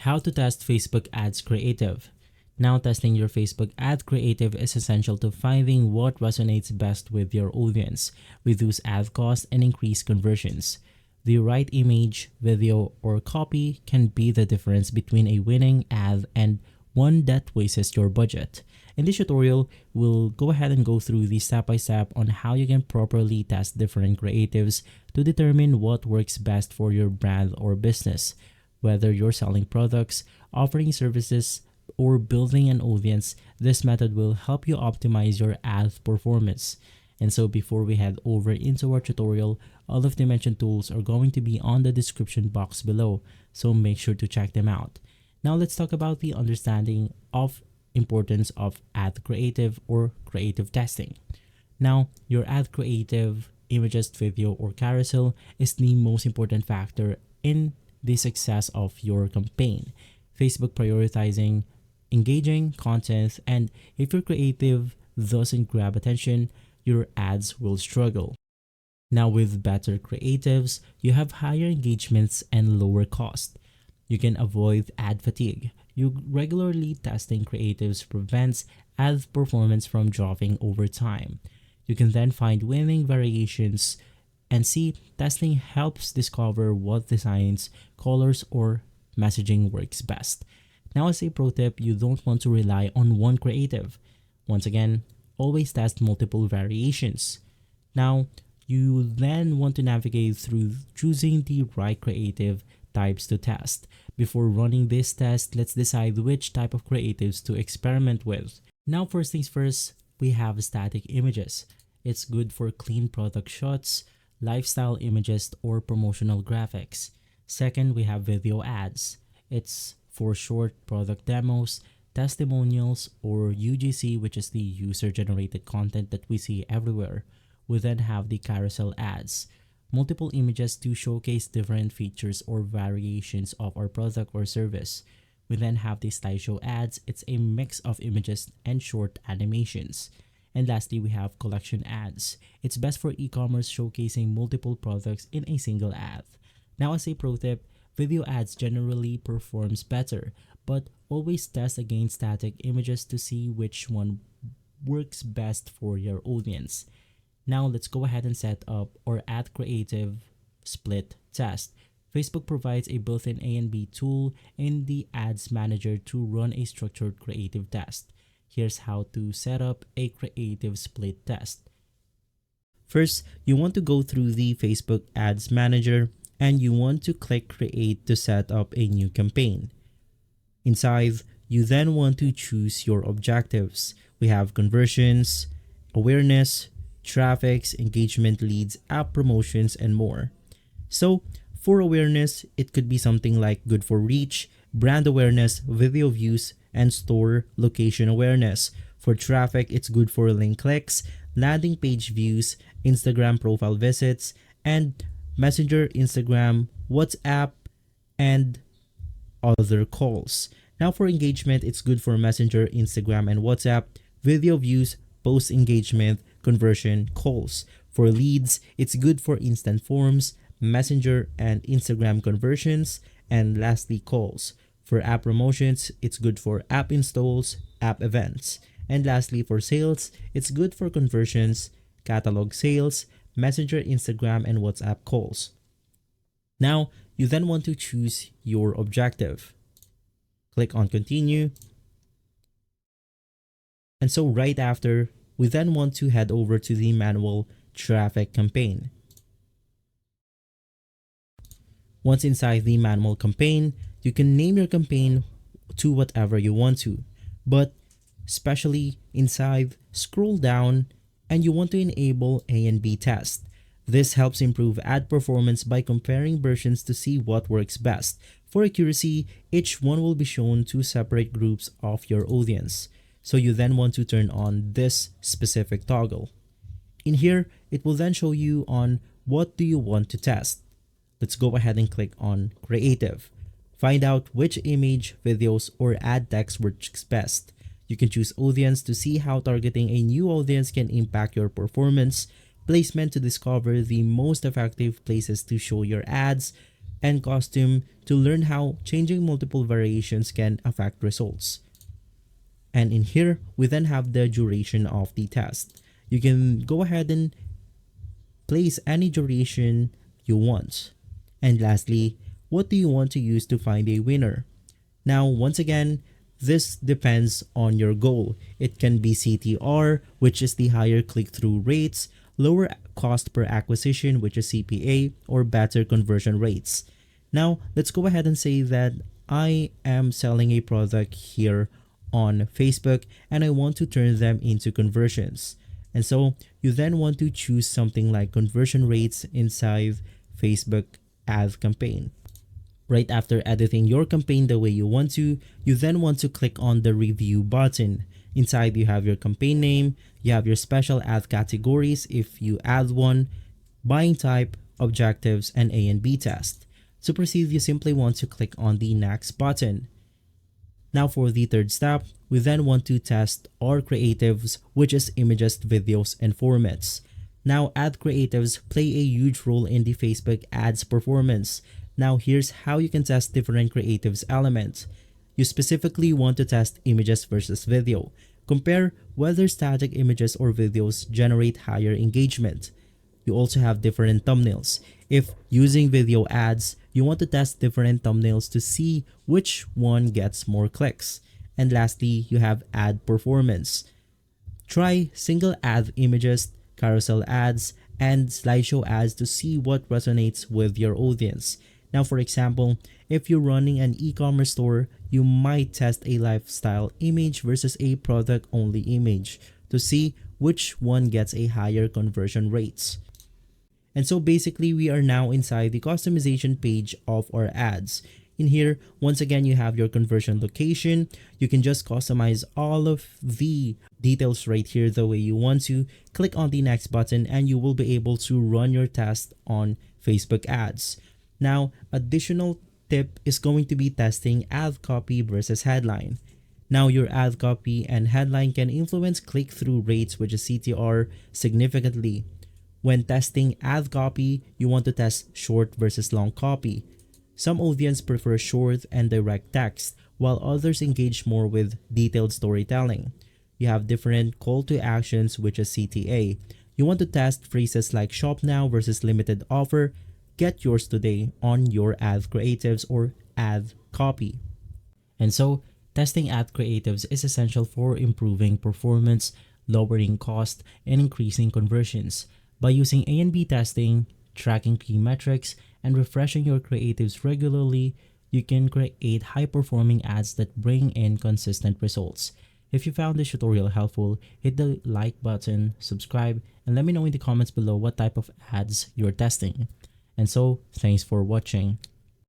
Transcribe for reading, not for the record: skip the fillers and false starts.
How to test Facebook ads creative. Now, testing your Facebook ad creative is essential to finding what resonates best with your audience, reduce ad costs, and increase conversions. The right image, video, or copy can be the difference between a winning ad and one that wastes your budget. In this tutorial, we'll go ahead and go through the step-by-step on how you can properly test different creatives to determine what works best for your brand or business. Whether you're selling products, offering services, or building an audience, this method will help you optimize your ad performance. And so before we head over into our tutorial, all of the mentioned tools are going to be on the description box below, so make sure to check them out. Now let's talk about the understanding of importance of ad creative or creative testing. Now, your ad creative, images, video, or carousel is the most important factor in the success of your campaign. Facebook prioritizing engaging content, and if your creative doesn't grab attention, your ads will struggle. Now, with better creatives, you have higher engagements and lower cost. You can avoid ad fatigue. You regularly testing creatives prevents ad performance from dropping over time. You can then find winning variations, and see, testing helps discover what designs, colors, or messaging works best. Now, as a pro tip, you don't want to rely on one creative. Once again, always test multiple variations. Now, you then want to navigate through choosing the right creative types to test. Before running this test, let's decide which type of creatives to experiment with. Now, first things first, we have static images. It's good for clean product shots, lifestyle images, or promotional graphics. Second, we have video ads. It's for short product demos, testimonials, or UGC, which is the user-generated content that we see everywhere. We then have the carousel ads. Multiple images to showcase different features or variations of our product or service. We then have the slideshow ads. It's a mix of images and short animations. And lastly, we have collection ads. It's best for e-commerce showcasing multiple products in a single ad. Now, as a pro tip, video ads generally performs better, but always test against static images to see which one works best for your audience. Now, let's go ahead and set up our ad creative split test. Facebook provides a built-in A and B tool in the ads manager to run a structured creative test. Here's how to set up a creative split test. First, you want to go through the Facebook Ads Manager and you want to click Create to set up a new campaign. Inside, you then want to choose your objectives. We have conversions, awareness, traffic, engagement leads, app promotions, and more. So, for awareness, it could be something like good for reach, brand awareness, video views, and store location awareness. For traffic, it's good for link clicks, landing page views, Instagram profile visits, and Messenger, Instagram, WhatsApp, and other calls. Now for engagement, it's good for Messenger, Instagram, and WhatsApp, video views, post engagement, conversion, calls. For leads, it's good for instant forms, Messenger, and Instagram conversions, and lastly, calls. For app promotions, it's good for app installs, app events. And lastly, for sales, it's good for conversions, catalog sales, Messenger, Instagram, and WhatsApp calls. Now, you then want to choose your objective. Click on Continue. And so right after, we then want to head over to the manual traffic campaign. Once inside the manual campaign, you can name your campaign to whatever you want to, but especially inside, scroll down and you want to enable A and B test. This helps improve ad performance by comparing versions to see what works best. For accuracy, each one will be shown to separate groups of your audience. So you then want to turn on this specific toggle. In here, it will then show you on what do you want to test. Let's go ahead and click on Creative. Find out which image, videos, or ad text works best. You can choose audience to see how targeting a new audience can impact your performance, placement to discover the most effective places to show your ads, and custom to learn how changing multiple variations can affect results. And in here, we then have the duration of the test. You can go ahead and place any duration you want. And lastly, what do you want to use to find a winner? Now, once again, this depends on your goal. It can be CTR, which is the higher click-through rates, lower cost per acquisition, which is CPA, or better conversion rates. Now, let's go ahead and say that I am selling a product here on Facebook and I want to turn them into conversions. And so you then want to choose something like conversion rates inside Facebook ad campaign. Right after editing your campaign the way you want to, you then want to click on the review button. Inside you have your campaign name, you have your special ad categories if you add one, buying type, objectives, and A and B test. To proceed, you simply want to click on the next button. Now for the third step, we then want to test our creatives, which is images, videos, and formats. Now ad creatives play a huge role in the Facebook ads performance. Now here's how you can test different creatives elements. You specifically want to test images versus video. Compare whether static images or videos generate higher engagement. You also have different thumbnails. If using video ads, you want to test different thumbnails to see which one gets more clicks. And lastly, you have ad performance. Try single ad images, carousel ads, and slideshow ads to see what resonates with your audience. Now, for example, if you're running an e-commerce store, you might test a lifestyle image versus a product-only image to see which one gets a higher conversion rates. And so basically, we are now inside the customization page of our ads. In here, once again, you have your conversion location. You can just customize all of the details right here the way you want to. Click on the next button and you will be able to run your test on Facebook ads. Now, additional tip is going to be testing ad copy versus headline. Now, your ad copy and headline can influence click-through rates, which is CTR, significantly. When testing ad copy, you want to test short versus long copy. Some audience prefer short and direct text, while others engage more with detailed storytelling. You have different call to actions, which is CTA. You want to test phrases like shop now versus limited offer, get yours today on your ad creatives or ad copy. And so, testing ad creatives is essential for improving performance, lowering cost, and increasing conversions. By using A and B testing, tracking key metrics, and refreshing your creatives regularly, you can create high-performing ads that bring in consistent results. If you found this tutorial helpful, hit the like button, subscribe, and let me know in the comments below what type of ads you're testing. And so, thanks for watching.